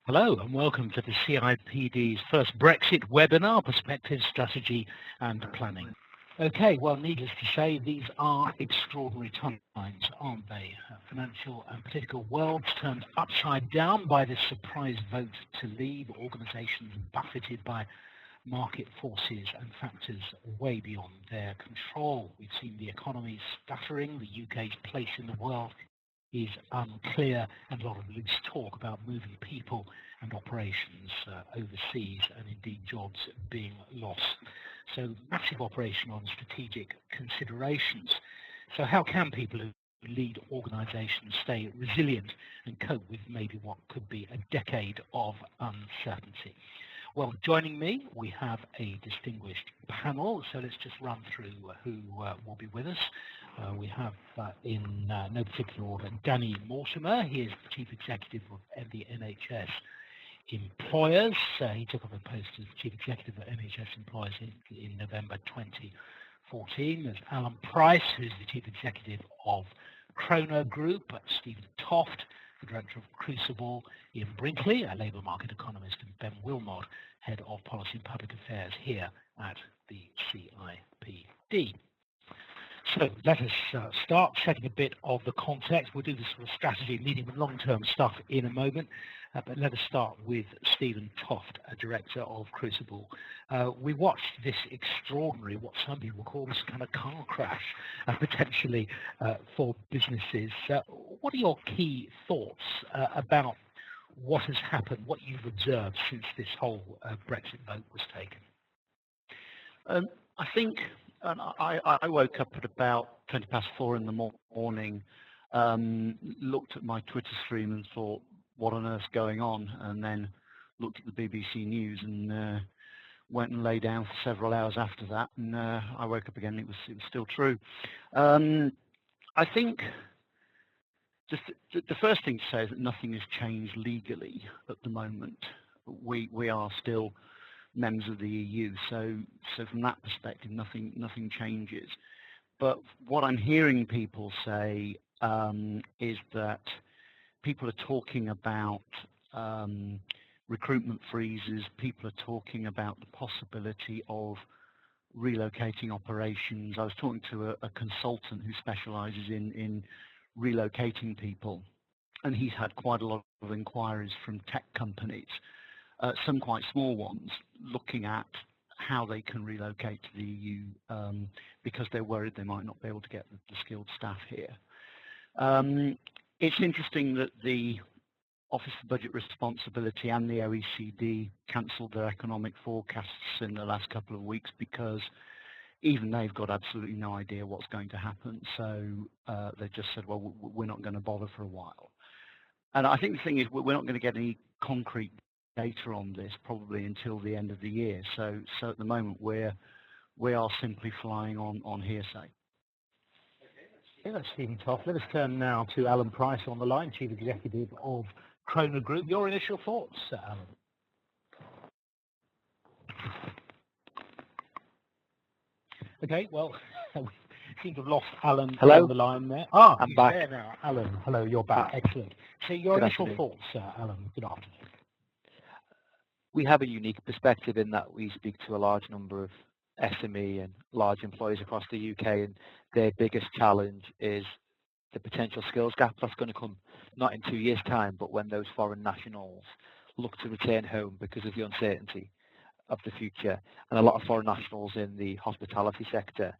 Hello and welcome to the CIPD's first Brexit webinar, Perspective, Strategy and Planning. Okay, well, needless to say, these are extraordinary times, aren't they? Financial and political worlds turned upside down by this surprise vote to leave, organisations buffeted by market forces and factors way beyond their control. We've seen the economy stuttering, the UK's place in the world is unclear, and a lot of loose talk about moving people and operations overseas, and indeed jobs being lost. So massive operational and strategic considerations. So how can people who lead organisations stay resilient and cope with maybe what could be a decade of uncertainty? Well, joining me, we have a distinguished panel, so let's just run through who will be with us. We have, in no particular order, Danny Mortimer. He is Chief Executive of the NHS Employers. He took up a post as Chief Executive of NHS Employers in November 2014. There's Alan Price, who's the Chief Executive of Chrono Group. Stephen Toft, the Director of Crucible. Ian Brinkley, a labour market economist, and Ben Wilmot, Head of Policy and Public Affairs here at the CIPD. So let us start setting a bit of the context. We'll do this sort of strategy, medium and long-term stuff in a moment, but let us start with Stephen Toft, a Director of Crucible. We watched this extraordinary, what some people call this kind of car crash, potentially for businesses. What are your key thoughts about what has happened, what you've observed since this whole Brexit vote was taken? I think I woke up at about 4:20 in the morning, looked at my Twitter stream and thought, what on earth's going on? And then looked at the BBC News and went and lay down for several hours after that. And I woke up again, it was still true. I think just the first thing to say is that nothing has changed legally at the moment. We are still members of the EU, so from that perspective, nothing changes. But what I'm hearing people say is that people are talking about recruitment freezes. People are talking about the possibility of relocating operations. I was talking to a consultant who specialises in relocating people, and he's had quite a lot of inquiries from tech companies, some quite small ones, looking at how they can relocate to the EU because they're worried they might not be able to get the skilled staff here. It's interesting that the Office for Budget Responsibility and the OECD cancelled their economic forecasts in the last couple of weeks because even they've got absolutely no idea what's going to happen. So they just said, well, we're not going to bother for a while. And I think the thing is, we're not going to get any concrete data on this probably until the end of the year. So at the moment we are simply flying on hearsay. Okay, that's Stephen Toft. Let us turn now to Alan Price on the line, Chief Executive of Chrono Group. Your initial thoughts, Alan? Okay, well, we seem to have lost Alan on the line there. I'm back. There now. Alan, hello, you're back. Excellent. So your initial thoughts, Alan. Good afternoon. We have a unique perspective in that we speak to a large number of SME and large employers across the UK, and their biggest challenge is the potential skills gap that's going to come not in 2 years' time, but when those foreign nationals look to return home because of the uncertainty of the future. And a lot of foreign nationals in the hospitality sector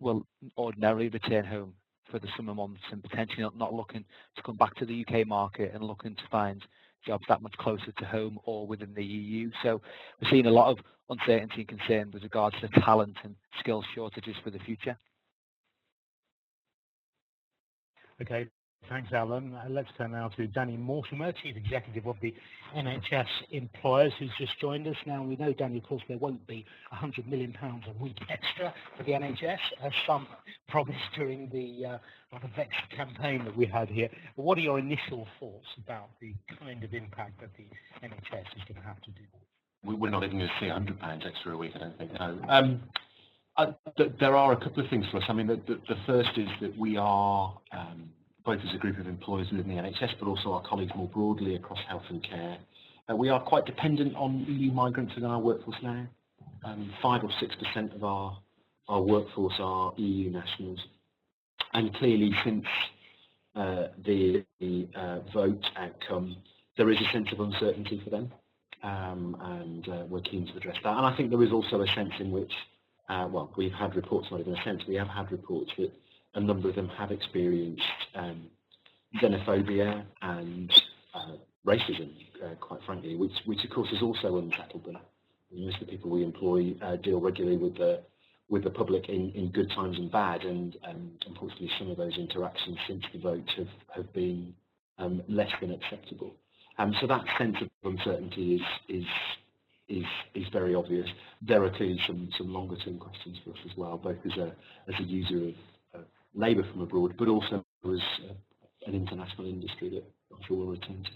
will ordinarily return home for the summer months and potentially not looking to come back to the UK market and looking to find jobs that much closer to home or within the EU. So we're seeing a lot of uncertainty and concern with regards to talent and skills shortages for the future. Okay, thanks, Alan. Let's turn now to Danny Mortimer, Chief Executive of the NHS Employers, who's just joined us. Now, we know, Danny, of course, there won't be £100 million a week extra for the NHS, as some promised during the rather vexed campaign that we had here. But what are your initial thoughts about the kind of impact that the NHS is going to have to do? We're not even going to see £100 extra a week, I don't think, no. There are a couple of things for us. I mean, the first is that we are both as a group of employers within the NHS, but also our colleagues more broadly across health and care. We are quite dependent on EU migrants within our workforce now. 5 or 6% of our workforce are EU nationals. And clearly, since the vote outcome, there is a sense of uncertainty for them, and we're keen to address that. And I think there is also a sense in which, well, we've had reports, not even a sense, we have had reports that a number of them have experienced xenophobia and racism, quite frankly, which of course has also unsettled them. Most of the people we employ deal regularly with the public in good times and bad, and unfortunately some of those interactions since the vote have been less than acceptable. So that sense of uncertainty is very obvious. There are clearly some longer term questions for us as well, both as a user of labour from abroad, but also as an international industry that I'm sure we'll return to.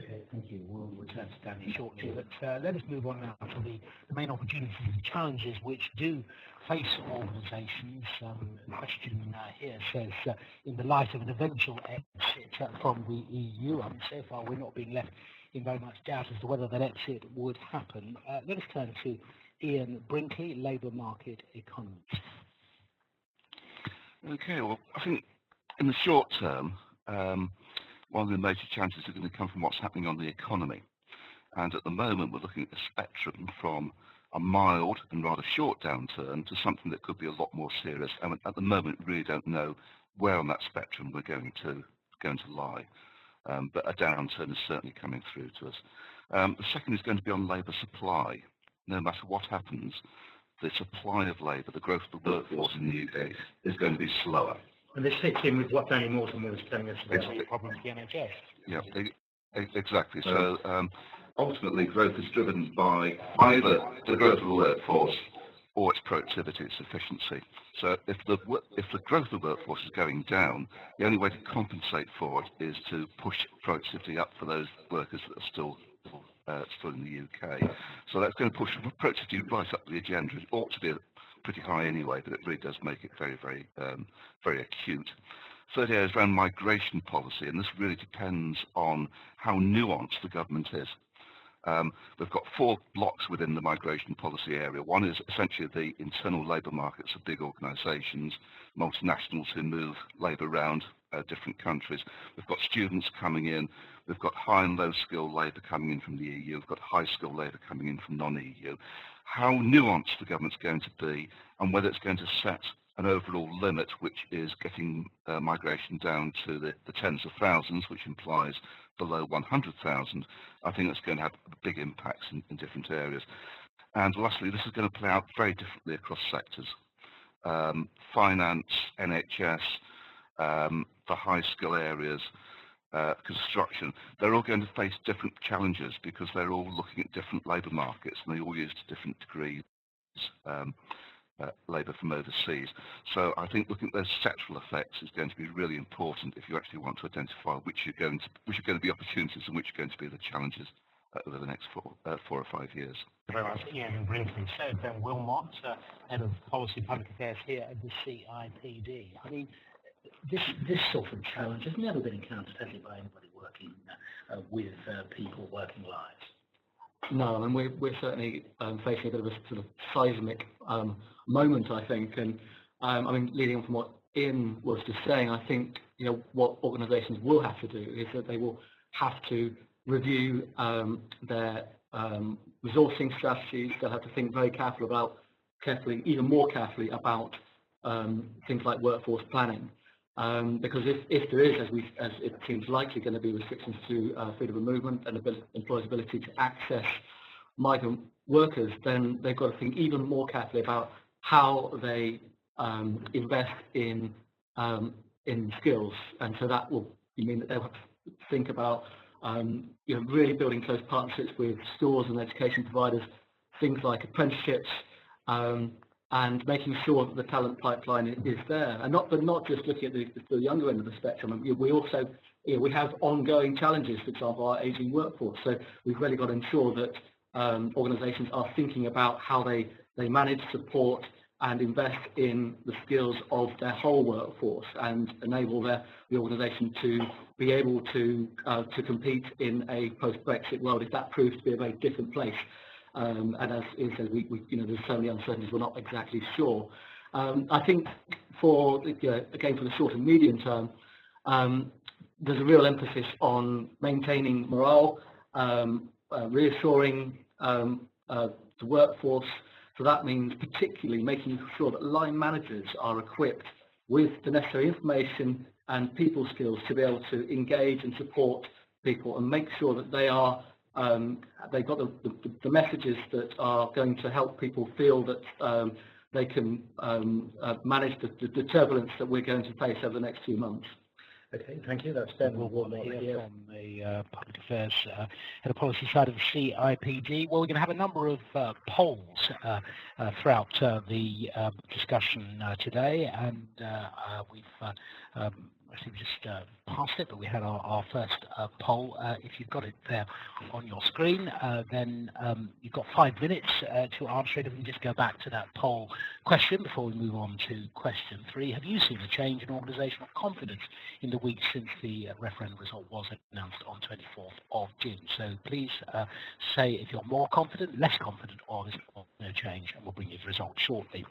Okay, thank you. We'll return to Danny shortly, but let us move on now to the main opportunities and challenges which do face organisations. The question here says, in the light of an eventual exit from the EU, so far we're not being left in very much doubt as to whether that exit would happen. Let us turn to Ian Brinkley, Labour Market Economist. Okay, well, I think in the short term, one of the major challenges are going to come from what's happening on the economy. And at the moment, we're looking at the spectrum from a mild and rather short downturn to something that could be a lot more serious. And at the moment, we really don't know where on that spectrum we're going to lie. But a downturn is certainly coming through to us. The second is going to be on labour supply. No matter what happens, the supply of labour, the growth of the workforce in the UK is going to be slower. And this fits in with what Danny Morton was telling us about the problems with the NHS. Yeah, exactly. So ultimately, growth is driven by either the growth of the workforce or its productivity, its efficiency. So if the growth of the workforce is going down, the only way to compensate for it is to push productivity up for those workers that are still in the UK. So that's going to push productivity right up the agenda. It ought to be pretty high anyway, but it really does make it very, very, very acute. Third area is around migration policy, and this really depends on how nuanced the government is. We've got 4 blocks within the migration policy area. One is essentially the internal labour markets of big organisations, multinationals who move labour around different countries. We've got students coming in. We've got high and low skilled labour coming in from the EU. We've got high skilled labour coming in from non-EU. How nuanced the government's going to be, and whether it's going to set an overall limit which is getting migration down to the tens of thousands, which implies below 100,000, I think that's going to have big impacts in different areas. And lastly, this is going to play out very differently across sectors. Finance, NHS, the high skill areas, construction, they're all going to face different challenges because they're all looking at different labour markets, and they all use to different degrees labour from overseas. So I think looking at those sectoral effects is going to be really important if you actually want to identify which are going to be opportunities and which are going to be the challenges over the next 4 or 5 years. Thank you very much, Ian Brinkley. So Ben Wilmot, Head of Policy and Public Affairs here at the CIPD. I mean, this sort of challenge has never been encountered, has it, by anybody working with people working lives? No, and we're certainly facing a bit of a sort of seismic moment, I think. And I mean, leading on from what Ian was just saying, I think what organisations will have to do is that they will have to review their resourcing strategies. They'll have to think very even more carefully about things like workforce planning. Because if there is, as it seems likely, going to be restrictions to freedom of movement and employers' ability to access migrant workers, then they've got to think even more carefully about how they invest in skills. And so that will mean that they'll have to think about really building close partnerships with stores and education providers, things like apprenticeships, and making sure that the talent pipeline is there, and not just looking at the younger end of the spectrum. We also we have ongoing challenges, for example, our ageing workforce. So we've really got to ensure that organisations are thinking about how they manage, support, and invest in the skills of their whole workforce and enable the organisation to be able to compete in a post-Brexit world if that proves to be a very different place. And as Ian said, there's so many uncertainties, we're not exactly sure. I think again for the short and medium term, there's a real emphasis on maintaining morale, reassuring the workforce. So that means particularly making sure that line managers are equipped with the necessary information and people skills to be able to engage and support people and make sure that they are they've got the messages that are going to help people feel that they can manage the turbulence that we're going to face over the next few months. Okay, thank you. That's Ben. We'll hear from the Public Affairs Head of Policy side of the CIPD. Well, we're going to have a number of polls throughout the discussion today, and we've actually just passed it, but we had our first poll. If you've got it there on your screen, then you've got 5 minutes to answer it. If we can just go back to that poll question before we move on to question 3. Have you seen a change in organisational confidence in the week since the referendum result was announced on 24th of June? So please say if you're more confident, less confident, or there's no change, and we'll bring you the results shortly.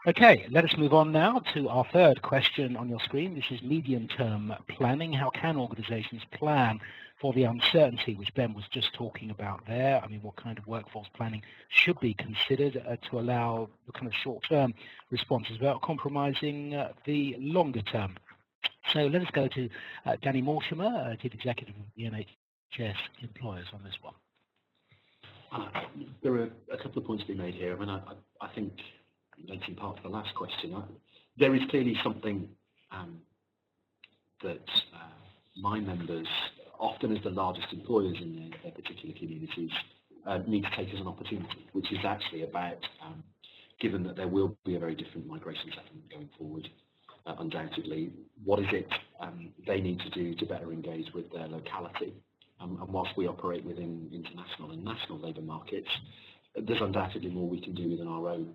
Okay, let us move on now to our third question on your screen. This is medium-term planning. How can organisations plan for the uncertainty which Ben was just talking about there? I mean, what kind of workforce planning should be considered to allow the kind of short-term responses without compromising the longer term? So let us go to Danny Mortimer, Chief Executive of the NHS Employers, on this one. There are a couple of points to be made here. I mean, I think, relating part to the last question, there is clearly something that my members, often as the largest employers in their particular communities, need to take as an opportunity, which is actually about, given that there will be a very different migration settlement going forward, undoubtedly, what is it they need to do to better engage with their locality? And whilst we operate within international and national labour markets, there's undoubtedly more we can do within our own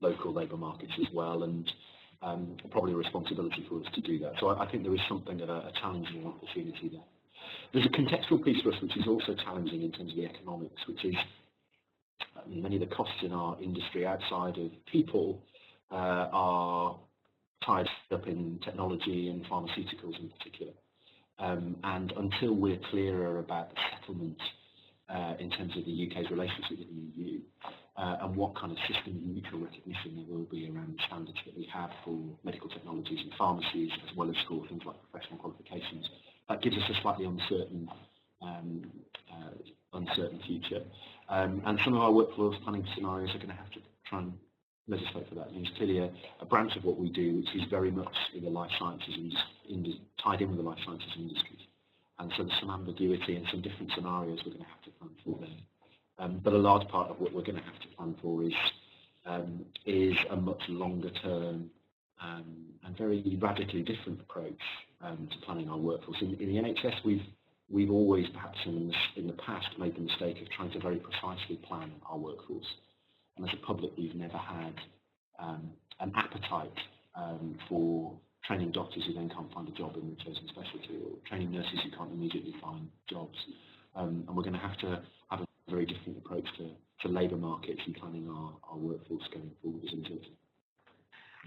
local labour markets as well, and probably a responsibility for us to do that. So I think there is something of a challenging opportunity there. There's a contextual piece for us which is also challenging in terms of the economics, which is many of the costs in our industry outside of people are tied up in technology and pharmaceuticals in particular. And until we're clearer about the settlement in terms of the UK's relationship with the EU and what kind of system of mutual recognition there will be around the standards that we have for medical technologies and pharmacies, as well as for things like professional qualifications, that gives us a slightly uncertain future. And some of our workforce planning scenarios are going to have to try and legislate for that. And it's clearly a branch of what we do, which is very much in the life sciences tied in with the life sciences industries. And so there's some ambiguity and some different scenarios we're going to have to plan for there. But a large part of what we're going to have to plan for is a much longer term and very radically different approach to planning our workforce. In the NHS, we've always, perhaps in the past, made the mistake of trying to very precisely plan our workforce. And as a public, we've never had an appetite for training doctors who then can't find a job in the chosen specialty, or training nurses who can't immediately find jobs. And we're going to have a very different approach to labour markets and planning our workforce going forward as a result.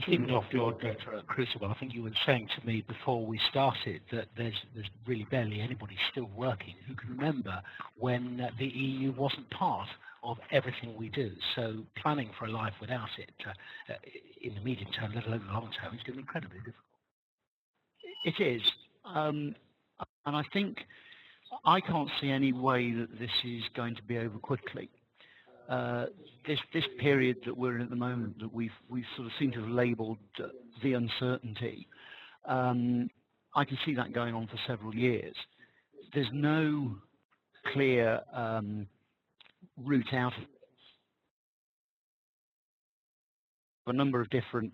Stephen, off your director at Crucible, I think you were saying to me before we started that there's really barely anybody still working who can remember when the EU wasn't part of everything we do. So planning for a life without it in the medium term, let alone the long term, is going to be incredibly difficult. It is. And I think I can't see any way that this is going to be over quickly. This period that we're in at the moment, that we've sort of seem to have labelled the uncertainty, I can see that going on for several years. There's no clear route out of a number of different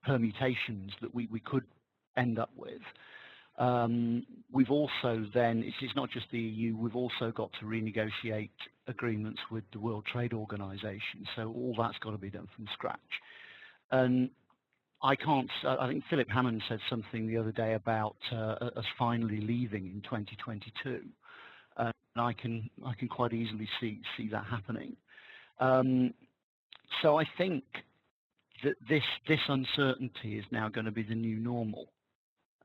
permutations that we could end up with. We've also then, it's not just the EU, we've also got to renegotiate agreements with the World Trade Organization. So all that's got to be done from scratch. And I think Philip Hammond said something the other day about us finally leaving in 2022. And I can quite easily see that happening. So I think that this uncertainty is now going to be the new normal.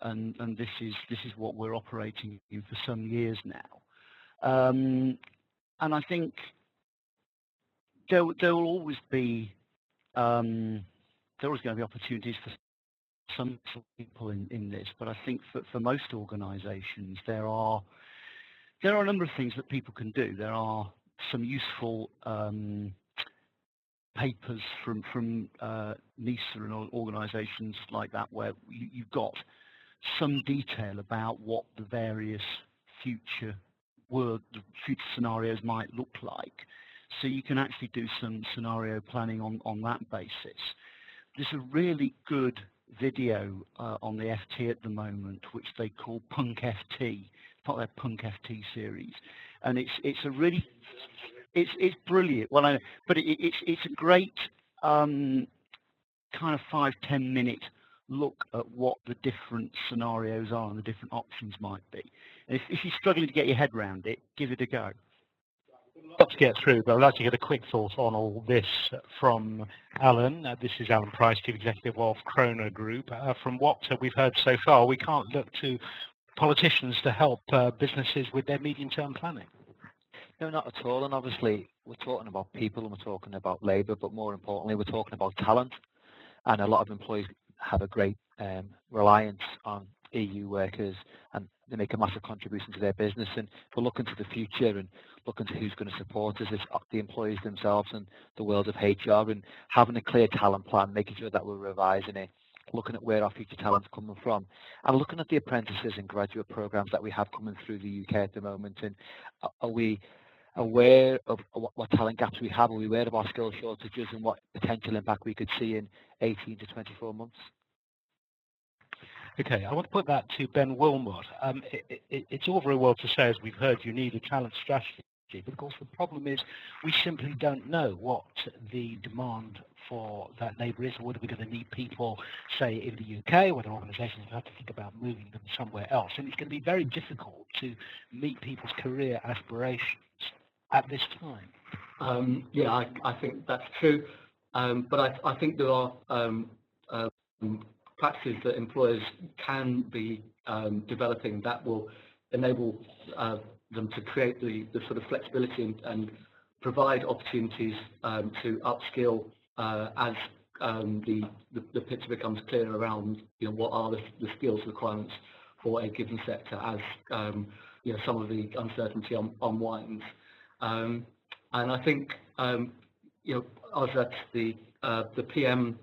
And this is what we're operating in for some years now, and I think there will always be going to be opportunities for some people in this, but I think for most organisations there are a number of things that people can do. There are some useful papers from NISA and organisations like that where you've got some detail about what the various future scenarios might look like. So you can actually do some scenario planning on that basis. There's a really good video on the FT at the moment, which they call Punk FT, part of their Punk FT series. And it's a really, it's brilliant. Well, but it's a great kind of 5-10 minute look at what the different scenarios are and the different options might be. And if you're struggling to get your head around it, give it a go. Got to get through, but I'd like to get a quick thought on all this from Alan. This is Alan Price, Chief Executive of Kroner Group. From what we've heard so far, we can't look to politicians to help businesses with their medium-term planning. No, not at all. And obviously, we're talking about people and we're talking about labour, but more importantly, we're talking about talent. And a lot of employees have a great reliance on EU workers, and they make a massive contribution to their business. And if we're looking to the future and looking to who's going to support us, it's the employees themselves and the world of HR, and having a clear talent plan, making sure that we're revising it, looking at where our future talent's coming from, and looking at the apprentices and graduate programs that we have coming through the UK at the moment. And are we aware of what talent gaps we have? Are we aware of our skill shortages and what potential impact we could see in 18 to 24 months? Okay, I want to put that to Ben Wilmot. It's all very well to say, as we've heard, you need a talent strategy, but of course the problem is we simply don't know what the demand for that labour is. Whether we're going to need people, say, in the UK, whether organisations have to think about moving them somewhere else. And it's going to be very difficult to meet people's career aspirations at this time. Yeah, I think that's true, but I think there are practices that employers can be developing that will enable them to create the sort of flexibility and provide opportunities to upskill as the picture becomes clearer around what are the skills requirements for a given sector as some of the uncertainty unwinds. And I think I was at the PM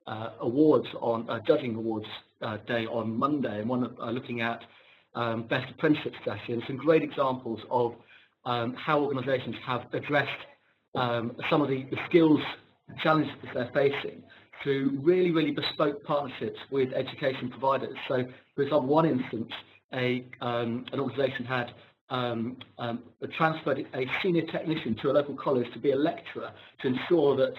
awards on judging awards day on Monday, and looking at best apprenticeship strategy, and some great examples of how organisations have addressed some of the skills challenges that they're facing through really bespoke partnerships with education providers. So, for example, one instance, an organisation had transferred a senior technician to a local college to be a lecturer to ensure that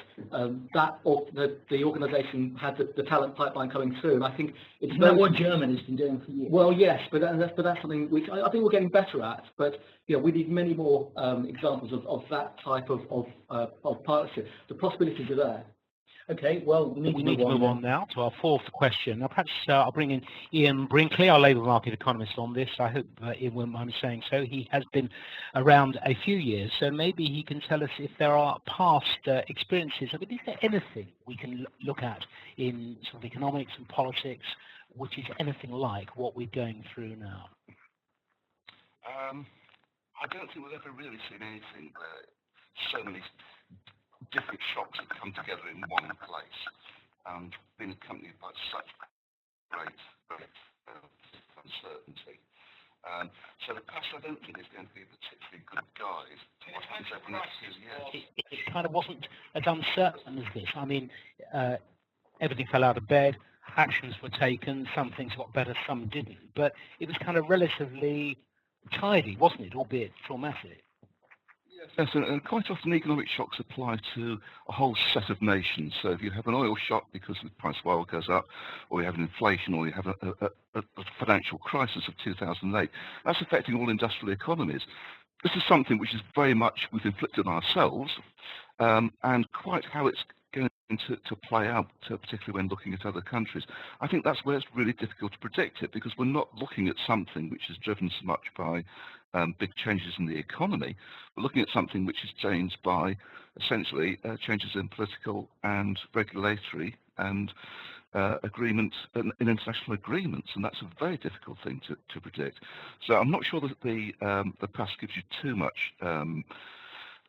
the organisation had the talent pipeline coming through. And I think it's what Germany's been doing for years. Well, yes, but that's something which I think we're getting better at. But we need many more examples of that type of partnership. The possibilities are there. Okay, well, we need to move on now to our fourth question. Now, perhaps I'll bring in Ian Brinkley, our labour market economist, on this. I hope Ian won't mind me saying so. He has been around a few years, so maybe he can tell us if there are past experiences. I mean, is there anything we can look at in sort of economics and politics which is anything like what we're going through now? I don't think we've ever really seen anything where so many different shocks have come together in one place and been accompanied by such great uncertainty. So the past, I don't think, is going to be a particularly good guide to what happens over the next few years. It kind of wasn't as uncertain as this. I mean, everything fell out of bed. actions were taken, some things got better, some didn't, but it was kind of relatively tidy, wasn't it, albeit traumatic? Yes, and quite often economic shocks apply to a whole set of nations. So if you have an oil shock because the price of oil goes up, or you have an inflation, or you have a financial crisis of 2008, that's affecting all industrial economies. This is something which is very much we've inflicted on ourselves, and quite how it's going to play out, particularly when looking at other countries. I think that's where it's really difficult to predict it, because we're not looking at something which is driven so much by big changes in the economy. We're looking at something which is changed by essentially changes in political and regulatory and agreements in international agreements, and that's a very difficult thing to predict. So I'm not sure that the past gives you too much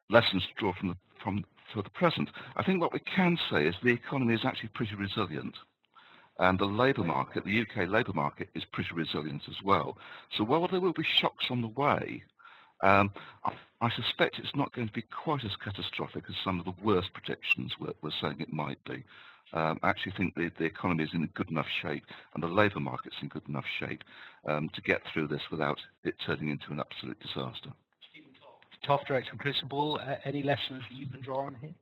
lessons to draw from for the present. I think what we can say is the economy is actually pretty resilient, and the labour market, the UK labour market, is pretty resilient as well. So while there will be shocks on the way, I suspect it's not going to be quite as catastrophic as some of the worst predictions were saying it might be. I actually think the economy is in good enough shape, and the labour market's in good enough shape to get through this without it turning into an absolute disaster. Toff, Director and Principal, any lessons that you can draw on here?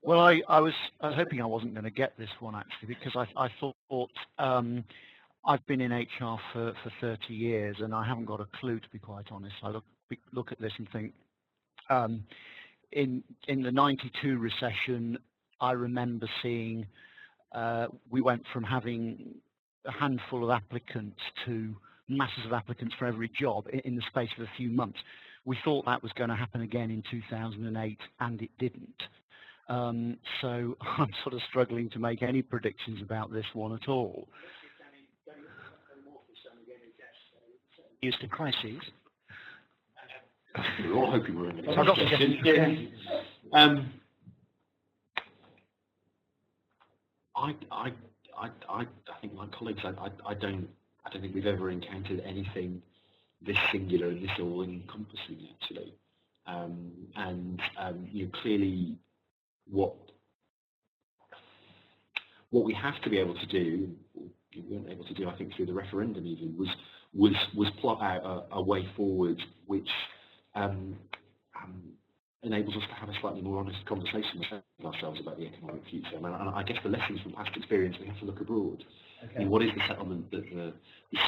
Well, I was hoping I wasn't going to get this one, actually, because I thought I've been in HR for 30 years, and I haven't got a clue, to be quite honest. I look at this and think, in the 92 recession, I remember seeing we went from having a handful of applicants to masses of applicants for every job in the space of a few months. We thought that was going to happen again in 2008, and it didn't. So I'm sort of struggling to make any predictions about this one at all. Used to crises. We're all hoping we're in it. I'm not suggesting I think my colleagues, I don't think we've ever encountered anything this singular and this all-encompassing, actually. Clearly, what we have to be able to do, we weren't able to do, I think, through the referendum even, was plot out a way forward which enables us to have a slightly more honest conversation with ourselves about the economic future. And I guess the lessons from past experience, we have to look abroad. Okay. I mean, what is the settlement that the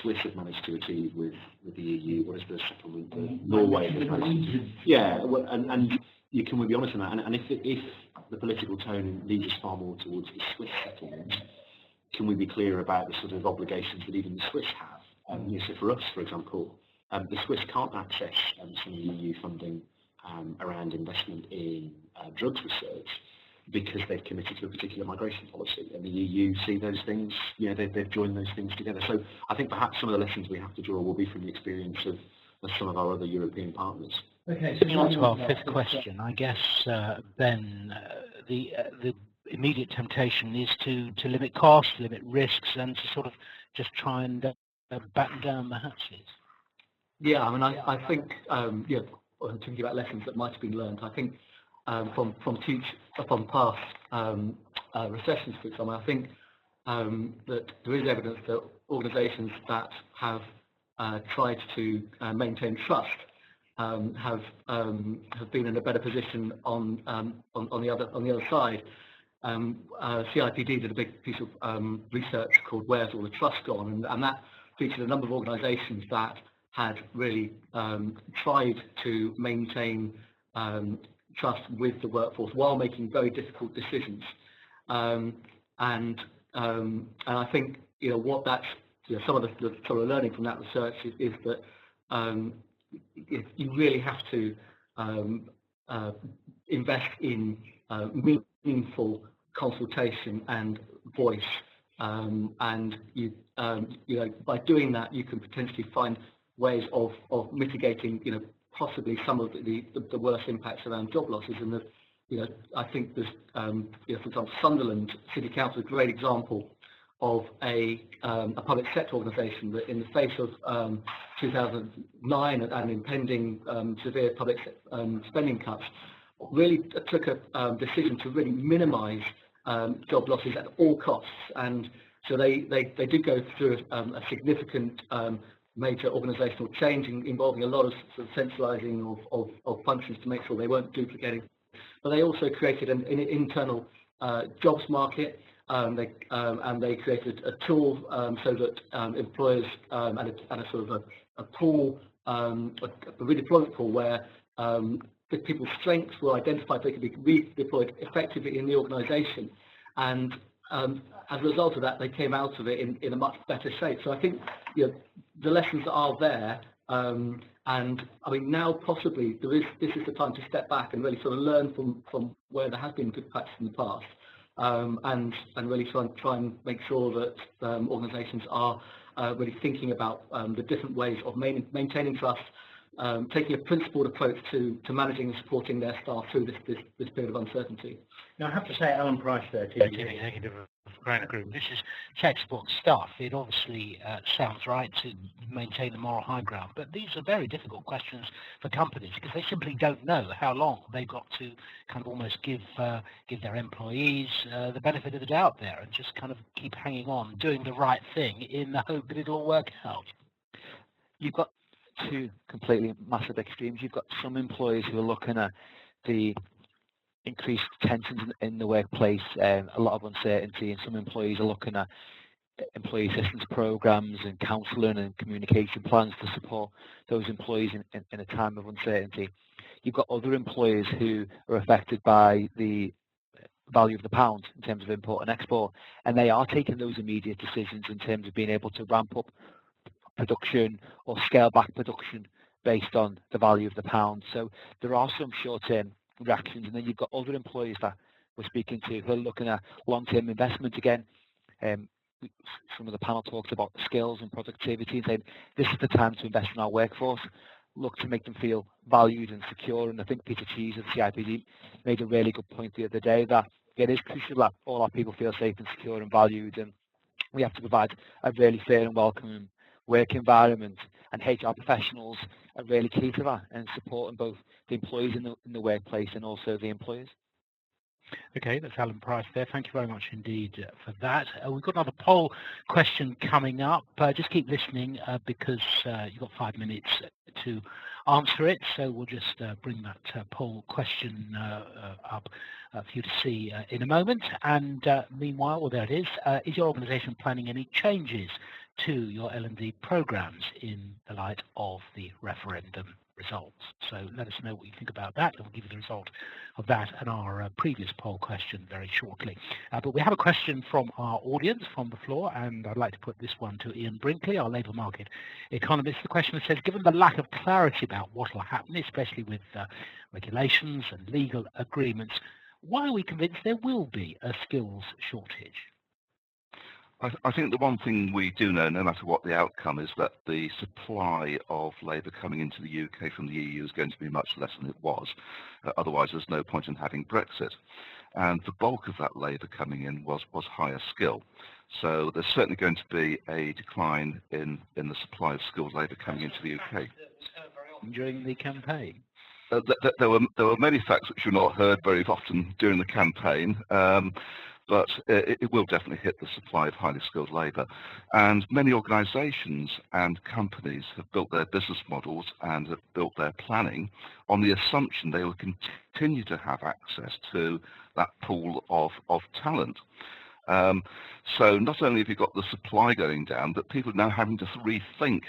Swiss have managed to achieve with the EU? What is the settlement that Norway has managed to achieve? Yeah, well, and can we be honest on that? And if the political tone leads us far more towards the Swiss settlement, can we be clear about the sort of obligations that even the Swiss have? So for us, for example, the Swiss can't access some of the EU funding around investment in drugs research because they've committed to a particular migration policy, and the EU see those things, they've joined those things together. So I think perhaps some of the lessons we have to draw will be from the experience of some of our other European partners. Okay, so on to our fifth question. I guess, Ben, the immediate temptation is to limit costs, limit risks, and to sort of just try and batten down the hatches. Yeah, I mean, I think, thinking about lessons that might have been learned, I think from past recessions, for example, I think that there is evidence that organisations that have tried to maintain trust have been in a better position on the other side. CIPD did a big piece of research called "Where's All the Trust Gone?" and that featured a number of organisations that had really tried to maintain trust with the workforce while making very difficult decisions. And I think what that's some of the sort of learning from that research is that you really have to invest in meaningful consultation and voice, and by doing that you can potentially find ways of mitigating possibly some of the worst impacts around job losses. And I think there's for example, Sunderland City Council is a great example of a public sector organisation that, in the face of 2009 and impending severe public spending cuts, really took a decision to really minimise job losses at all costs. And So they did go through a significant major organisational change involving a lot of sort of centralising of functions to make sure they weren't duplicating. But they also created an internal jobs market. And they created a tool so that employers and a sort of a pool, a redeployment pool where the people's strengths were identified, they could be redeployed effectively in the organisation. And as a result of that, they came out of it in a much better shape. So I think the lessons are there. And I mean, now possibly this is the time to step back and really sort of learn from where there has been good practice in the past. And really try and make sure that organisations are really thinking about the different ways of maintaining trust, taking a principled approach to managing and supporting their staff through this period of uncertainty. Now, I have to say, Alan Price there, Chief Executive of Granite Group, this is textbook stuff. It obviously sounds right to maintain the moral high ground, but these are very difficult questions for companies because they simply don't know how long they've got to kind of almost give their employees the benefit of the doubt there and just kind of keep hanging on, doing the right thing in the hope that it'll all work out. You've got two completely massive extremes. You've got some employees who are looking at the increased tensions in the workplace, a lot of uncertainty, and some employees are looking at employee assistance programs and counselling and communication plans to support those employees in a time of uncertainty. You've got other employees who are affected by the value of the pound in terms of import and export, and they are taking those immediate decisions in terms of being able to ramp up production or scale back production based on the value of the pound. So there are some short-term reactions, and then you've got other employees that we're speaking to who are looking at long-term investment again. Some of the panel talks about skills and productivity and saying this is the time to invest in our workforce, look to make them feel valued and secure. And I think Peter Cheese of CIPD made a really good point the other day that it is crucial that all our people feel safe and secure and valued, and we have to provide a really fair and welcoming work environment, and HR professionals are really key to that and supporting both the employees in the workplace and also the employers. Okay, that's Alan Price there. Thank you very much indeed for that. We've got another poll question coming up. Just keep listening because you've got 5 minutes to answer it. So we'll just bring that poll question up for you to see in a moment. And meanwhile, well, there it is your organisation planning any changes to your L&D programs in the light of the referendum results? So let us know what you think about that, and we'll give you the result of that and our previous poll question very shortly. But we have a question from our audience from the floor, and I'd like to put this one to Ian Brinkley, our labour market economist. The question says, given the lack of clarity about what will happen, especially with regulations and legal agreements, why are we convinced there will be a skills shortage? I think the one thing we do know, no matter what the outcome, is that the supply of labour coming into the UK from the EU is going to be much less than it was. Otherwise, there's no point in having Brexit. And the bulk of that labour coming in was higher skill. So there's certainly going to be a decline in the supply of skilled labour coming into the UK. During the campaign? There were many facts which were not heard very often during the campaign. But it will definitely hit the supply of highly skilled labour. And many organisations and companies have built their business models and have built their planning on the assumption they will continue to have access to that pool of talent. So not only have you got the supply going down, but people are now having to rethink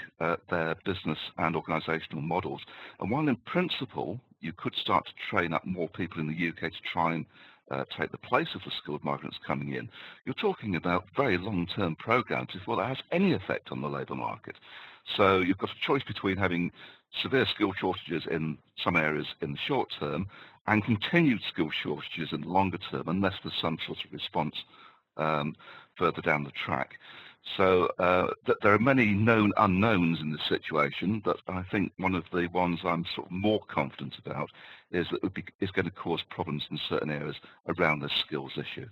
their business and organisational models. And while in principle you could start to train up more people in the UK to try and take the place of the skilled migrants coming in, you're talking about very long-term programs before that has any effect on the labour market. So you've got a choice between having severe skill shortages in some areas in the short term and continued skill shortages in the longer term unless there's some sort of response further down the track. So there are many known unknowns in this situation, but I think one of the ones I'm sort of more confident about is that it's going to cause problems in certain areas around the skills issue.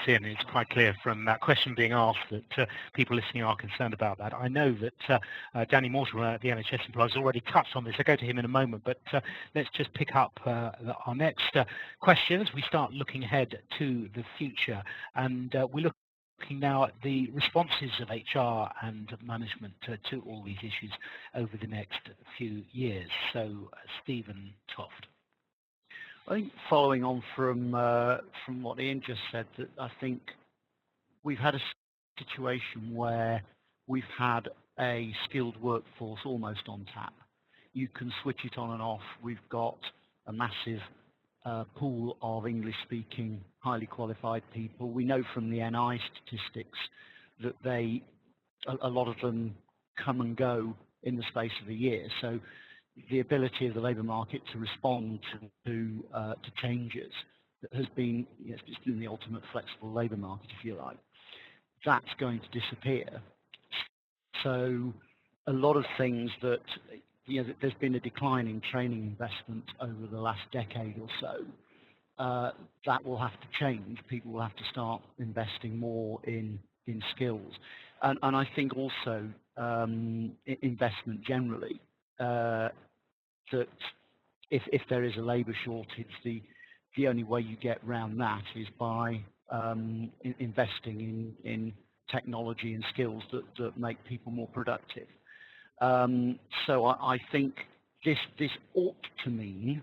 And it's quite clear from that question being asked that people listening are concerned about that. I know that Danny Mortimer at the NHS Employers already touched on this. I'll go to him in a moment, but let's just pick up our next question as we start looking ahead to the future. And we look looking now at the responses of HR and management to all these issues over the next few years. So, Stephen Toft. I think following on from what Ian just said, that I think we've had a situation where we've had a skilled workforce almost on tap. You can switch it on and off. We've got a massive pool of English-speaking, highly qualified people. We know from the NI statistics that a lot of them come and go in the space of a year. So the ability of the labour market to respond to changes has been, it's been the ultimate flexible labour market, if you like. That's going to disappear. So a lot of things that, there's been a decline in training investment over the last decade or so. That will have to change. People will have to start investing more in skills. And I think also investment generally, that if there is a labour shortage, the only way you get around that is by investing in technology and skills that make people more productive. So I think this ought to mean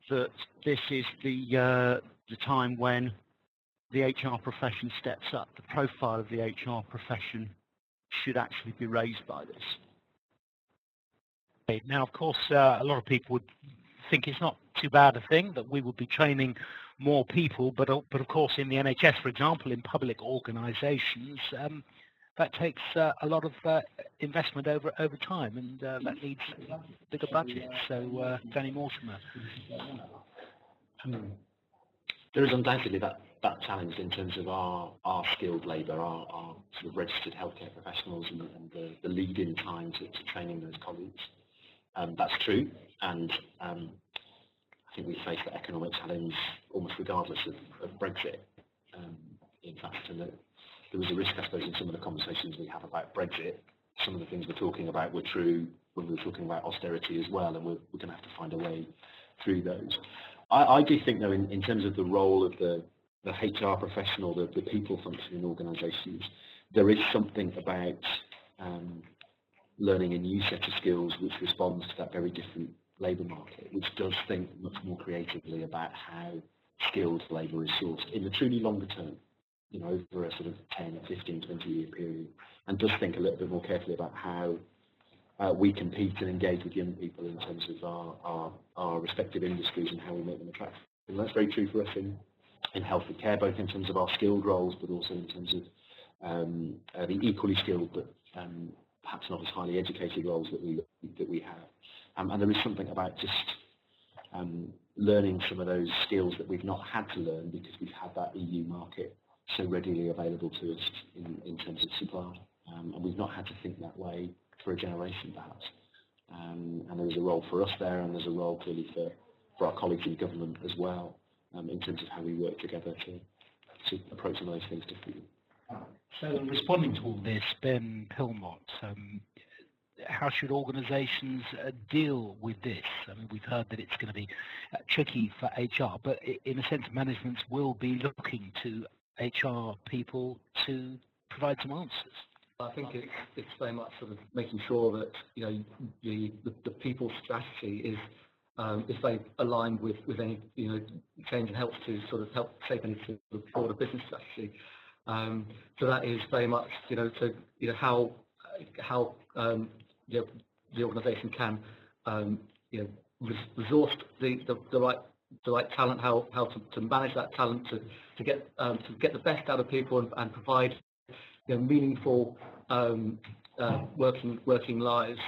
that this is the time when the HR profession steps up. The profile of the HR profession should actually be raised by this. Now, of course, a lot of people would think it's not too bad a thing that we would be training more people, but of course in the NHS, for example, in public organisations, that takes a lot of investment over time, and that needs bigger budgets. So, Danny Mortimer. There is undoubtedly that challenge in terms of our skilled labour, our sort of registered healthcare professionals, and the lead-in time to training those colleagues. That's true, and I think we face that economic challenge almost regardless of Brexit. In fact, and there was a risk, I suppose, in some of the conversations we have about Brexit. Some of the things we're talking about were true when we were talking about austerity as well, and we're going to have to find a way through those. I do think, though, in terms of the role of the HR professional, the people function in organisations, there is something about learning a new set of skills which responds to that very different labour market, which does think much more creatively about how skilled labour is sourced in the truly longer term, over a sort of 10, 15, 20-year period, and does think a little bit more carefully about how we compete and engage with young people in terms of our respective industries and how we make them attractive. And that's very true for us in health and care, both in terms of our skilled roles, but also in terms of the equally skilled but perhaps not as highly educated roles that we have. And there is something about just learning some of those skills that we've not had to learn because we've had that EU market so readily available to us in terms of supply. And we've not had to think that way for a generation, perhaps. And there's a role for us there, and there's a role clearly for our colleagues in government as well, in terms of how we work together to approach some of those things differently. So, responding to all this, Ben Pilmont, how should organisations deal with this? I mean, we've heard that it's going to be tricky for HR, but in a sense, management will be looking to HR people to provide some answers. I think it's very much sort of making sure that the people strategy is very aligned with any change and helps to sort of help shape any sort of broader business strategy. So that is very much how the organisation can resource the right talent, how to manage that talent to get the best out of people and provide meaningful working lives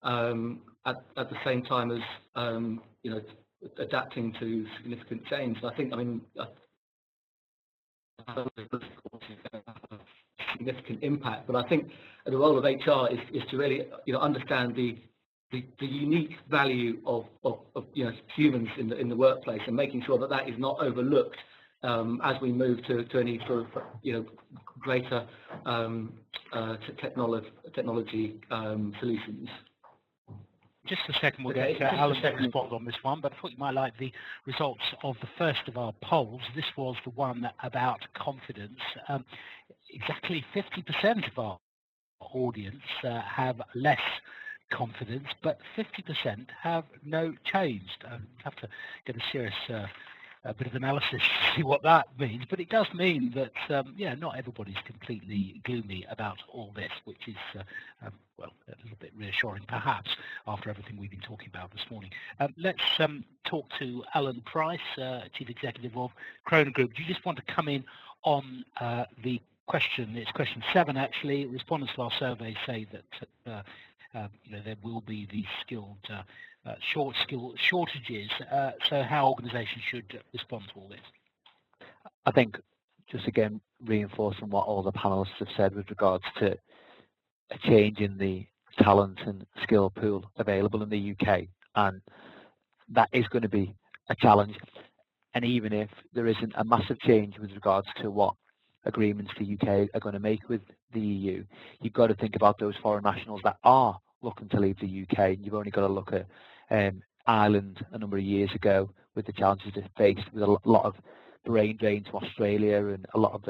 at the same time as adapting to significant change. I think significant impact, but I think the role of HR is to really understand the unique value of humans in the workplace, and making sure that is not overlooked as we move to any sort of greater technology solutions. Just a second, we'll get Alan's response on this one, but I thought you might like the results of the first of our polls. This was the one about confidence. exactly 50% of our audience have less confidence, but 50% have no change. I have to get a serious a bit of analysis to see what that means, but it does mean that yeah, not everybody's completely gloomy about all this, which is well, a little bit reassuring perhaps after everything we've been talking about this morning. Let's talk to Alan Price, Chief Executive of Kroner Group. Do you just want to come in on the question? It's question 7 actually. Respondents to our survey say that you know, there will be these skilled shortages. So how organisations should respond to all this? I think just again reinforcing what all the panelists have said with regards to a change in the talent and skill pool available in the UK, and that is going to be a challenge. And even if there isn't a massive change with regards to what agreements the UK are going to make with the EU, you've got to think about those foreign nationals that are looking to leave the UK. And you've only got to look at Ireland a number of years ago with the challenges it faced with a lot of brain drain to Australia and a lot of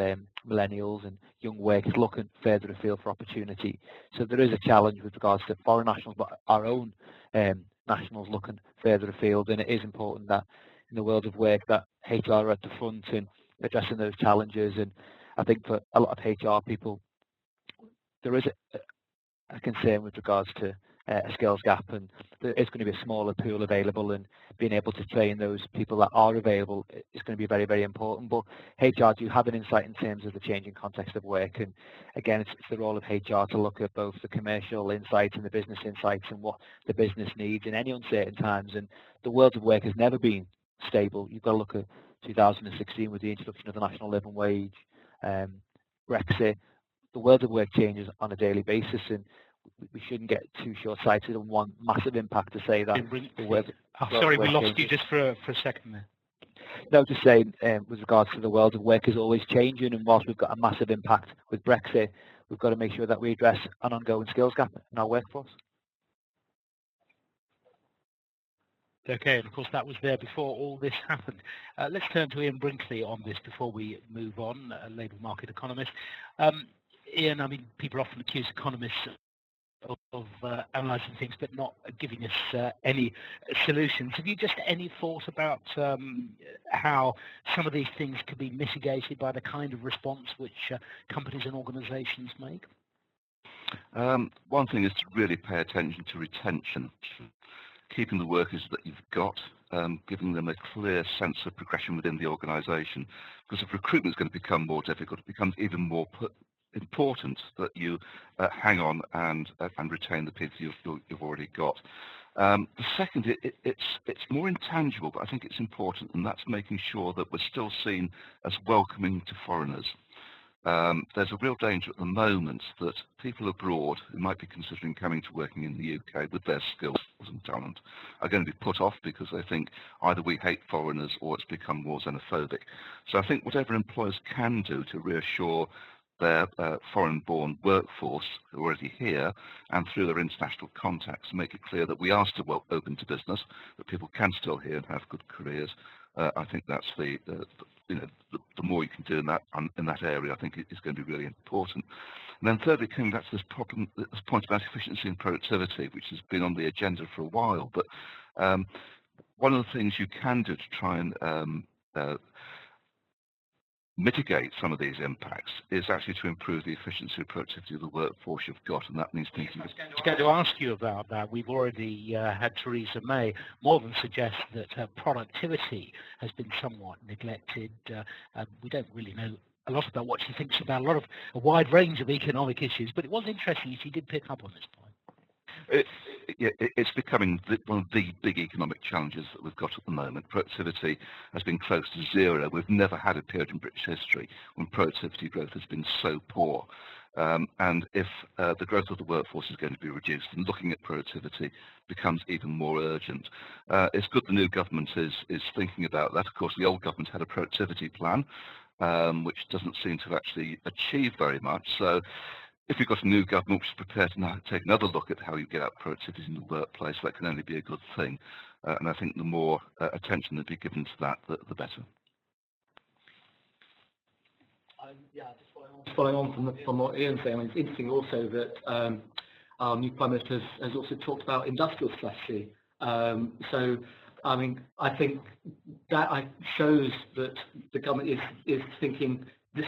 millennials and young workers looking further afield for opportunity. So there is a challenge with regards to foreign nationals, but our own nationals looking further afield. And it is important that in the world of work that HR are at the front and addressing those challenges. And I think for a lot of HR people, there is a concern with regards to a skills gap, and there is going to be a smaller pool available, and being able to train those people that are available is going to be very, very important. But HR do have an insight in terms of the changing context of work, and again, it's the role of HR to look at both the commercial insights and the business insights and what the business needs in any uncertain times. And the world of work has never been stable. You've got to look at 2016 with the introduction of the national living wage, Brexit. The world of work changes on a daily basis, and we shouldn't get too short-sighted on one massive impact to say that the world. Sorry, we lost you just for a second there. No, just saying with regards to the world of work is always changing, and whilst we've got a massive impact with Brexit, we've got to make sure that we address an ongoing skills gap in our workforce. Okay, and of course that was there before all this happened. Let's turn to Ian Brinkley on this before we move on, a labour market economist. Ian, I mean, people often accuse economists of analysing things but not giving us any solutions. Have you just any thought about how some of these things could be mitigated by the kind of response which companies and organisations make? One thing is to really pay attention to retention, keeping the workers that you've got, giving them a clear sense of progression within the organisation. Because if recruitment is going to become more difficult, it becomes even more important that you hang on and retain the people you've already got. The second, it's more intangible, but I think it's important, and that's making sure that we're still seen as welcoming to foreigners. There's a real danger at the moment that people abroad who might be considering coming to working in the UK with their skills and talent are going to be put off because they think either we hate foreigners or it's become more xenophobic. So I think whatever employers can do to reassure their foreign-born workforce who are already here and through their international contacts make it clear that we are still open to business, that people can still here and have good careers. I think that's the more you can do in that area, I think is going to be really important. And then thirdly, coming back to this point about efficiency and productivity, which has been on the agenda for a while, but one of the things you can do to try and mitigate some of these impacts is actually to improve the efficiency and productivity of the workforce you've got, and that means thinking. I was going to ask you about that. We've already had Theresa May more than suggest that productivity has been somewhat neglected. We don't really know a lot about what she thinks about a wide range of economic issues, but it was interesting she did pick up on this point. It's becoming one of the big economic challenges that we've got at the moment. Productivity has been close to zero. We've never had a period in British history when productivity growth has been so poor. And if the growth of the workforce is going to be reduced, and looking at productivity becomes even more urgent. It's good the new government is thinking about that. Of course, the old government had a productivity plan, which doesn't seem to have actually achieved very much. So if you've got a new government which is prepared to now take another look at how you get out productivity in the workplace, that can only be a good thing. And I think the more attention that be given to that, the better. Yeah, I just want following on from what Ian's saying, I mean, it's interesting also that our new Prime Minister has also talked about industrial strategy. So, I mean, I think that shows that the government is thinking this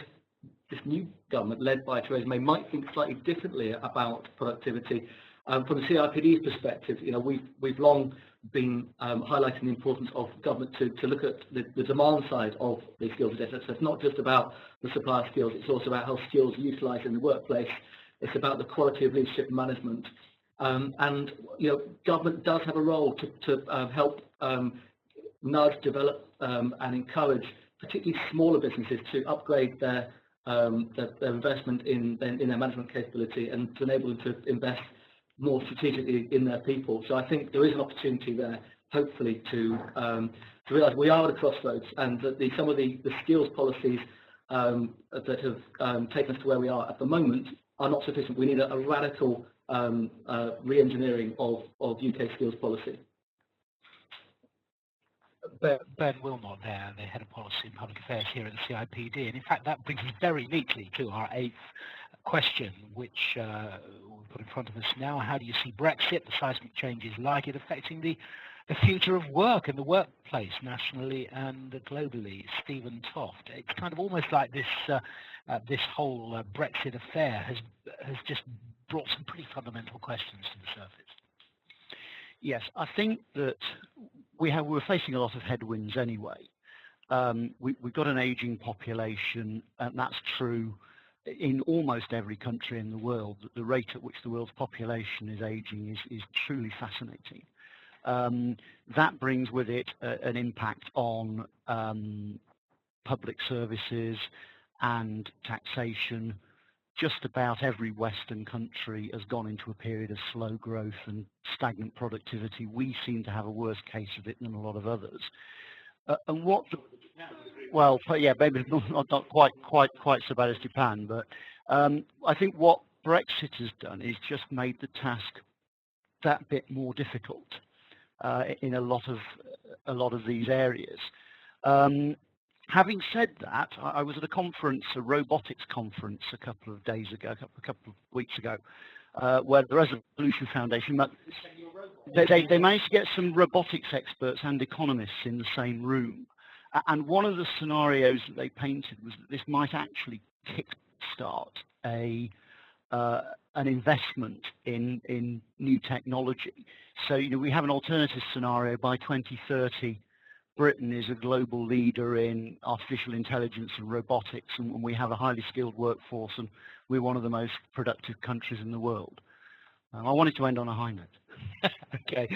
new government led by Theresa May might think slightly differently about productivity. From the CIPD's perspective, you know, we've long been highlighting the importance of government to look at the demand side of the skills agenda. So it's not just about the supply of skills, it's also about how skills are utilised in the workplace. It's about the quality of leadership and management. And, you know, government does have a role to help nudge, develop and encourage particularly smaller businesses to upgrade their investment in their management capability and to enable them to invest more strategically in their people. So I think there is an opportunity there, hopefully, to realise we are at a crossroads, and that some of the skills policies that have taken us to where we are at the moment are not sufficient. We need a radical re-engineering of UK skills policy. Ben Wilmot there, the Head of Policy and Public Affairs here at the CIPD. And in fact, that brings us very neatly to our eighth question, which we'll put in front of us now. How do you see Brexit, the seismic changes like it, affecting the future of work and the workplace nationally and globally? Stephen Toft. It's kind of almost like this whole Brexit affair has just brought some pretty fundamental questions to the surface. Yes, I think that we're facing a lot of headwinds anyway. We've got an aging population, and that's true in almost every country in the world. The rate at which the world's population is aging is truly fascinating. That brings with it an impact on public services and taxation. Just about every Western country has gone into a period of slow growth and stagnant productivity. We seem to have a worse case of it than a lot of others. And what? Well, yeah, maybe not quite so bad as Japan, but I think what Brexit has done is just made the task that bit more difficult in a lot of these areas. Having said that, I was at a robotics conference a couple of weeks ago, where the Resolution Foundation, they managed to get some robotics experts and economists in the same room. And one of the scenarios that they painted was that this might actually kickstart an investment in new technology. So, you know, we have an alternative scenario. By 2030, Britain is a global leader in artificial intelligence and robotics, and we have a highly skilled workforce, and we're one of the most productive countries in the world. I wanted to end on a high note. Okay,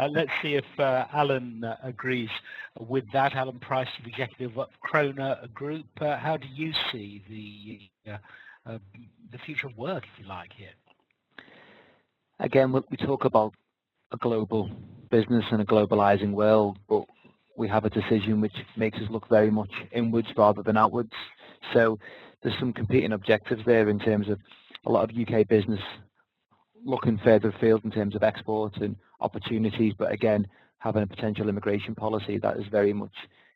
let's see if Alan agrees with that. Alan Price, the executive of Kroner Group. How do you see the future of work, if you like, here? Again, we talk about a global business and a globalizing world, but we have a decision which makes us look very much inwards rather than outwards. So there's some competing objectives there in terms of a lot of UK business looking further afield in terms of exports and opportunities, but again, having a potential immigration policy that is very much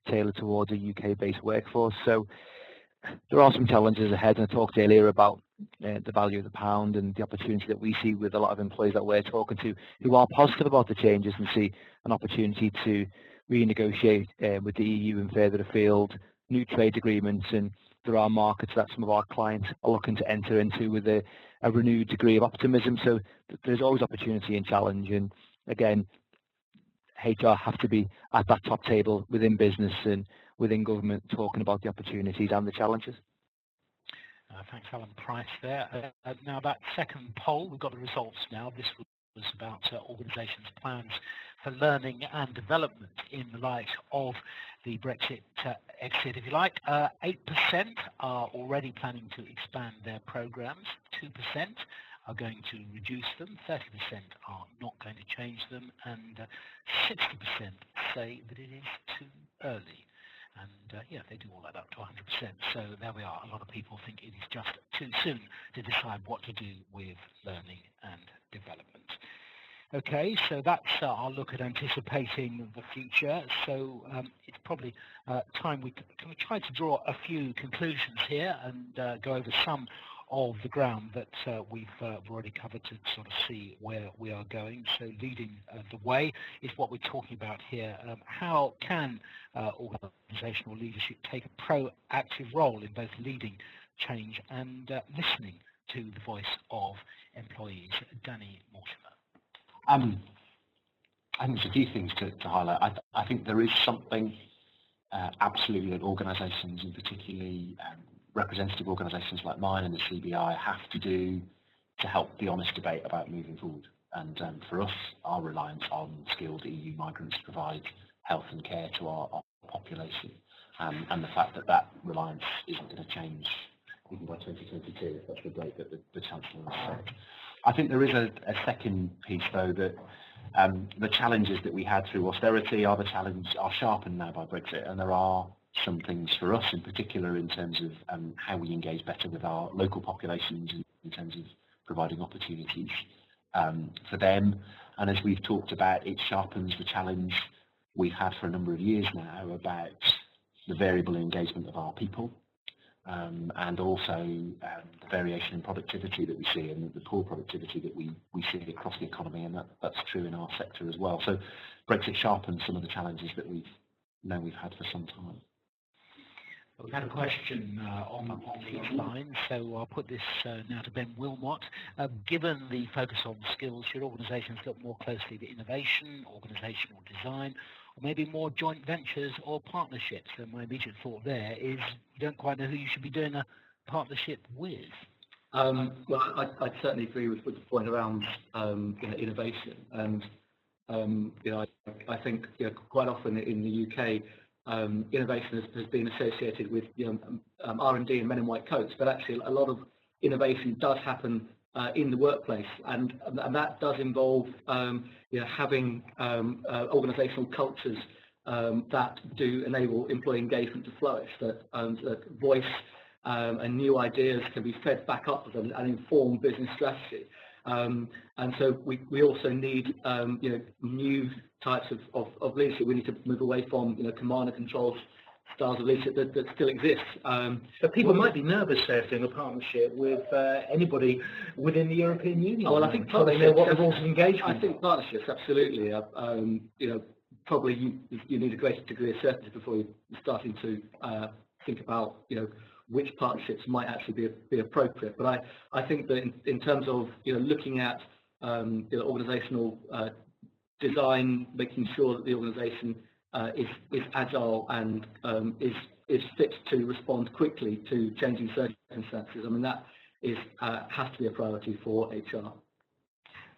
tailored towards a UK-based workforce. So there are some challenges ahead, and I talked earlier about the value of the pound and the opportunity that we see with a lot of employees that we're talking to who are positive about the changes and see an opportunity to renegotiate with the EU and further afield new trade agreements. And there are markets that some of our clients are looking to enter into with a renewed degree of optimism. So there's always opportunity and challenge. And again, HR have to be at that top table within business and within government, talking about the opportunities and the challenges. Thanks, Alan Price there. Now, that second poll, we've got the results now. This was about organisations' plans for learning and development in the light of the Brexit exit, if you like. 8% are already planning to expand their programmes. 2% are going to reduce them. 30% are not going to change them. And 60% say that it is too early. And yeah, they do all that up to 100%. So there we are. A lot of people think it is just too soon to decide what to do with learning and development. Okay, so that's our look at anticipating the future. So it's probably time we try to draw a few conclusions here and go over some of the ground that we've already covered to sort of see where we are going. So leading the way is what we're talking about here. How can organisational leadership take a proactive role in both leading change and listening to the voice of employees? Danny Mortimer. I think there's a few things to highlight. I think there is something absolutely that organisations, and particularly representative organisations like mine and the CBI, have to do to help the honest debate about moving forward. And for us, our reliance on skilled EU migrants to provide health and care to our population, and the fact that that reliance isn't going to change even by 2022, if that's the date that the Chancellor has said. I think there is a second piece, though, that the challenges that we had through austerity are sharpened now by Brexit, and there are some things for us in particular in terms of how we engage better with our local populations in terms of providing opportunities for them. And as we've talked about, it sharpens the challenge we've had for a number of years now about the variable engagement of our people, and also the variation in productivity that we see, and the poor productivity that we see across the economy, and that's true in our sector as well. So Brexit sharpens some of the challenges that we've had for some time. We had a question on these lines, so I'll put this now to Ben Wilmot. Given the focus on skills, should organisations look more closely at innovation, organisational design, or maybe more joint ventures or partnerships? And my immediate thought there is you don't quite know who you should be doing a partnership with. Well, I'd certainly agree with the point around innovation, and I think quite often in the UK. Innovation has been associated with R&D and men in white coats, but actually a lot of innovation does happen in the workplace, and that does involve having organisational cultures that do enable employee engagement to flourish, that voice and new ideas can be fed back up to them and inform business strategy. And so we also need new types of leadership. We need to move away from command and control styles of leadership that still exist. But people might be nervous there doing a partnership with anybody within the European Union. Well, I think they know what the rules of engagement. I think partnerships, absolutely. Probably you need a greater degree of certainty before you're starting to think about which partnerships might actually be appropriate. But I think that in terms of looking at organisational design, making sure that the organisation is agile and is fit to respond quickly to changing circumstances. I mean, that has to be a priority for HR.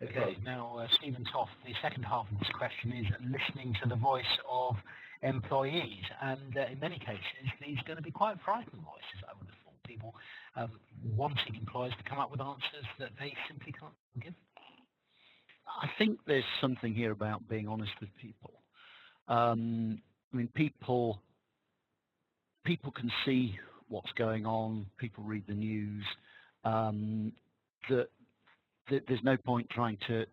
Okay, now Stephen Toft, the second half of this question is listening to the voice of employees, and in many cases these are going to be quite frightened voices, I would have thought. People wanting employers to come up with answers that they simply can't give. I think there's something here about being honest with people. I mean, people can see what's going on, people read the news, that there's no point trying to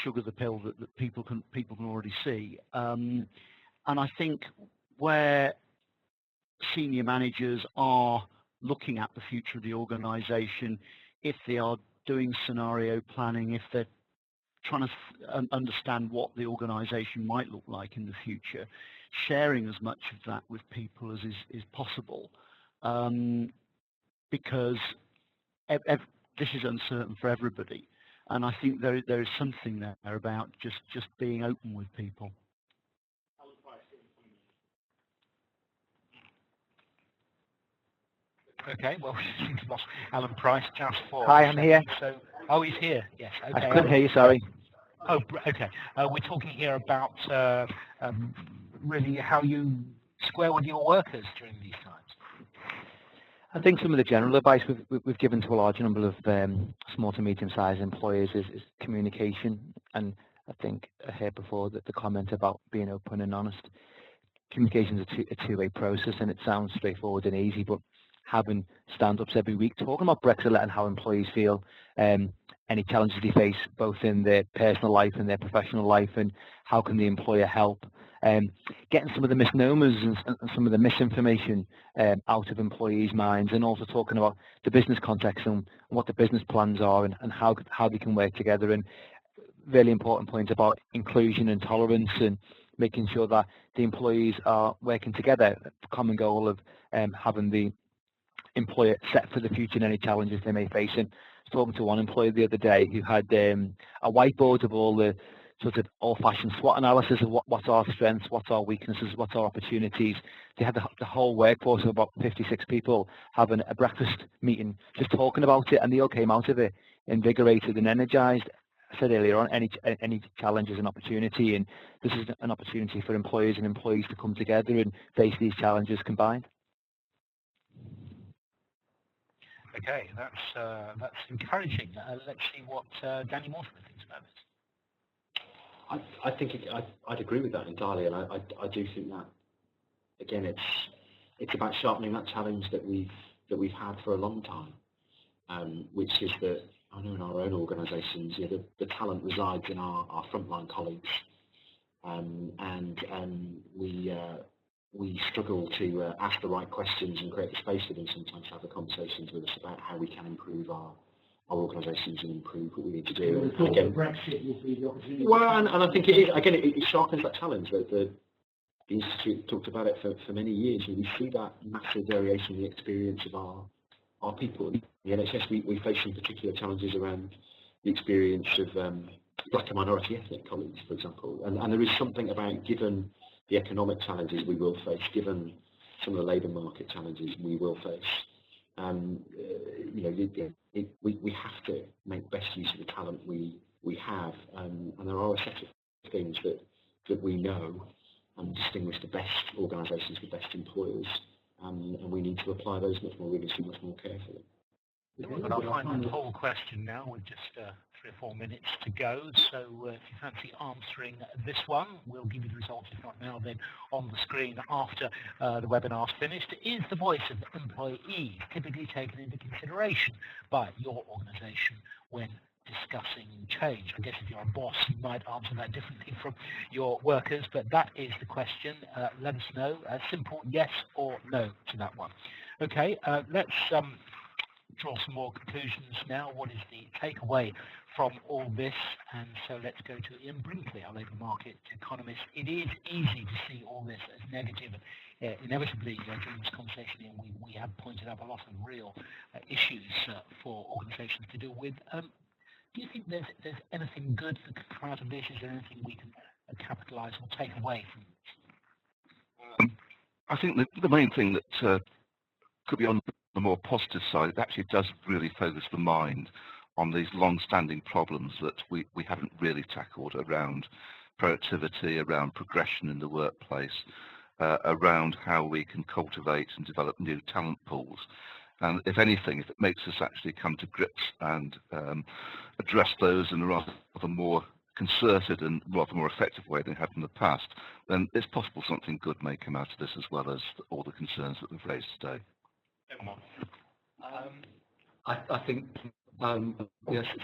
sugar the pill that people can already see. And I think where senior managers are looking at the future of the organisation, if they are doing scenario planning, if they're trying to understand what the organisation might look like in the future, sharing as much of that with people as is possible, because this is uncertain for everybody, and I think there is something there about just being open with people. Okay, well, we seem to have lost Alan Price just for Hi, I'm here. So, he's here. Yes. Okay. I couldn't hear you. Sorry. Oh, okay. We're talking here about really how you square with your workers during these times. I think some of the general advice we've given to a large number of small to medium-sized employers is communication, and I think I heard before that the comment about being open and honest. Communication is a two-way process, and it sounds straightforward and easy, but having stand-ups every week, talking about Brexit and how employees feel, any challenges they face both in their personal life and their professional life, and how can the employer help, getting some of the misnomers and some of the misinformation out of employees' minds, and also talking about the business context and what the business plans are and how they can work together. And really important point about inclusion and tolerance, and making sure that the employees are working together, the common goal of having the employer set for the future and any challenges they may face. And I was talking to one employee the other day who had a whiteboard of all the sort of old-fashioned SWOT analysis of what's our strengths, what's our weaknesses, what's our opportunities. They had the whole workforce of about 56 people having a breakfast meeting, just talking about it, and they all came out of it invigorated and energized. I said earlier on, any challenge is an opportunity, and this is an opportunity for employers and employees to come together and face these challenges combined. Okay, that's encouraging. Let's see what Danny Mortimer thinks about this. I think I'd agree with that entirely, and I do think that again it's about sharpening that challenge that we've had for a long time, which is that I know in our own organisations, the talent resides in our frontline colleagues, and we struggle to ask the right questions and create the space for them sometimes to have the conversations with us about how we can improve our organisations and improve what we need to do. And again, Brexit will be the opportunity. Well, and I think it is, again, it sharpens that challenge. The Institute talked about it for many years, and we see that massive variation in the experience of our people. In the NHS, we face some particular challenges around the experience of black and minority ethnic colleagues, for example. And there is something about, given the economic challenges we will face, given some of the labour market challenges we will face, we have to make best use of the talent we have, and there are a set of things that we know and distinguish the best organisations, the best employers, and we need to apply those much more rigorously, much more carefully. But I'll find the whole question now with just 3 or 4 minutes to go. So if you fancy answering this one, we'll give you the results, if not now, then on the screen after the webinar's finished. Is the voice of employees typically taken into consideration by your organisation when discussing change? I guess if you're a boss, you might answer that differently from your workers, but that is the question. Let us know. Simple yes or no to that one. Okay, let's draw some more conclusions now. What is the takeaway from all this? And so let's go to Ian Brinkley, our labour market economist. It is easy to see all this as negative. Inevitably, during this conversation, Ian, we have pointed up a lot of real issues for organisations to deal with. Do you think there's anything good that could come out of this? Is there anything we can capitalise or take away from this? I think the main thing that could be on the more positive side, it actually does really focus the mind on these long-standing problems that we haven't really tackled around productivity, around progression in the workplace, around how we can cultivate and develop new talent pools. And if anything, if it makes us actually come to grips and address those in a rather more concerted and rather more effective way than we have in the past, then it's possible something good may come out of this, as well as all the concerns that we've raised today. I think,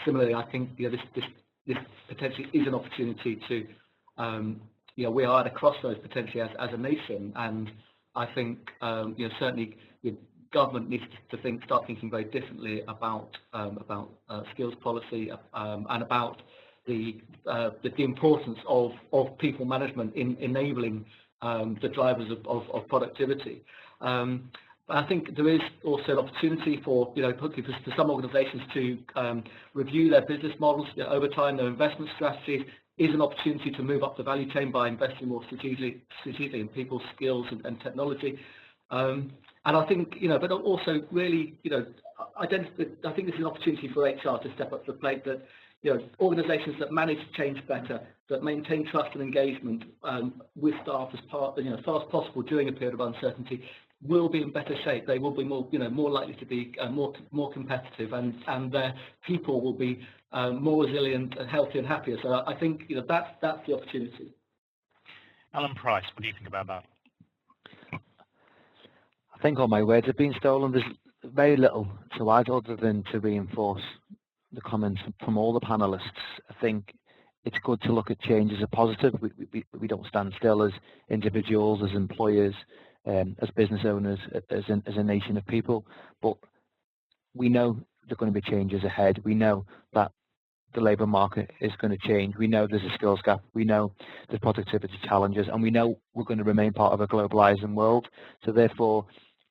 similarly, I think this potentially is an opportunity to, we are at a crossroads potentially as a nation, and I think, certainly the government needs to start thinking very differently about skills policy and about the importance of people management in enabling the drivers of productivity. I think there is also an opportunity for some organisations to review their business models over time. Their investment strategies is an opportunity to move up the value chain by investing more strategically in people's skills and technology. And I think, but also really, I think this is an opportunity for HR to step up to the plate. That organisations that manage change better, that maintain trust and engagement with staff as far as possible during a period of uncertainty, will be in better shape. They will be more likely to be more competitive, and their people will be more resilient and healthier and happier. So I think that's the opportunity. Alan Price, what do you think about that? I think all my words have been stolen. There's very little to add other than to reinforce the comments from all the panelists. I think it's good to look at change as a positive. We don't stand still as individuals, as employers, as business owners, as a nation of people. But we know there are going to be changes ahead. We know that the labour market is going to change. We know there's a skills gap. We know there's productivity challenges, and we know we're going to remain part of a globalising world. So therefore,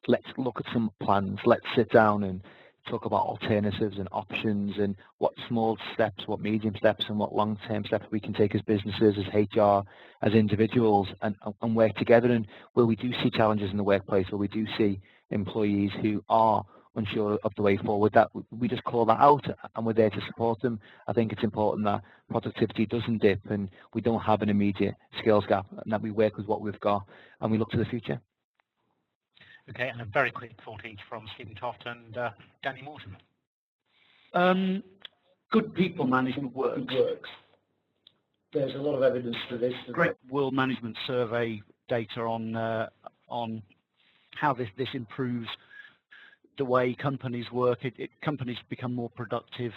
let's look at some plans. Let's sit down and talk about alternatives and options and what small steps, what medium steps, and what long-term steps we can take as businesses, as HR, as individuals, and work together. And where we do see challenges in the workplace, where we do see employees who are unsure of the way forward, that we just call that out, and we're there to support them. I think it's important that productivity doesn't dip and we don't have an immediate skills gap, and that we work with what we've got and we look to the future. Okay, and a very quick thought each from Stephen Toft and Danny Morton. Good people management works. There's a lot of evidence for this. Great World Management Survey data on how this improves the way companies work. Companies become more productive.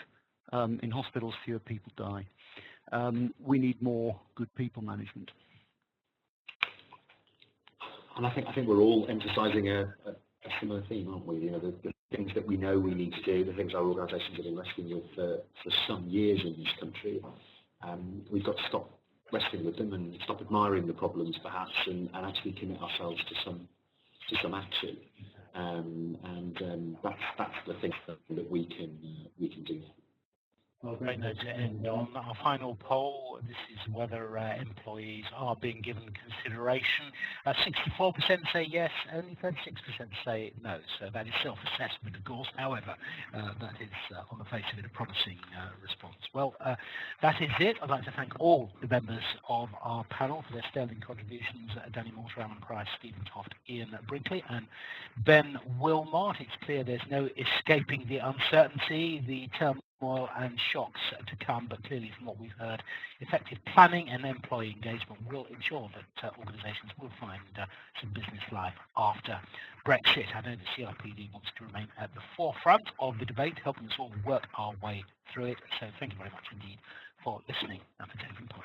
In hospitals, fewer people die. We need more good people management. And I think we're all emphasising a similar theme, aren't we? You know, the things that we know we need to do, the things our organisations have been wrestling with for some years in this country. We've got to stop wrestling with them and stop admiring the problems, perhaps, and actually commit ourselves to some action. That's the thing that we can do. Well, great note to end on. Our final poll, this is whether employees are being given consideration. 64% say yes, only 36% say no. So that is self-assessment, of course. However, that is, on the face of it, a promising response. Well, that is it. I'd like to thank all the members of our panel for their sterling contributions. Danny Morton, Alan Price, Stephen Toft, Ian Brinkley, and Ben Wilmot. It's clear there's no escaping the uncertainty, the turmoil and shocks to come, but clearly from what we've heard, effective planning and employee engagement will ensure that organisations will find some business life after Brexit. I know the CIPD wants to remain at the forefront of the debate, helping us all work our way through it. So thank you very much indeed for listening and for taking part.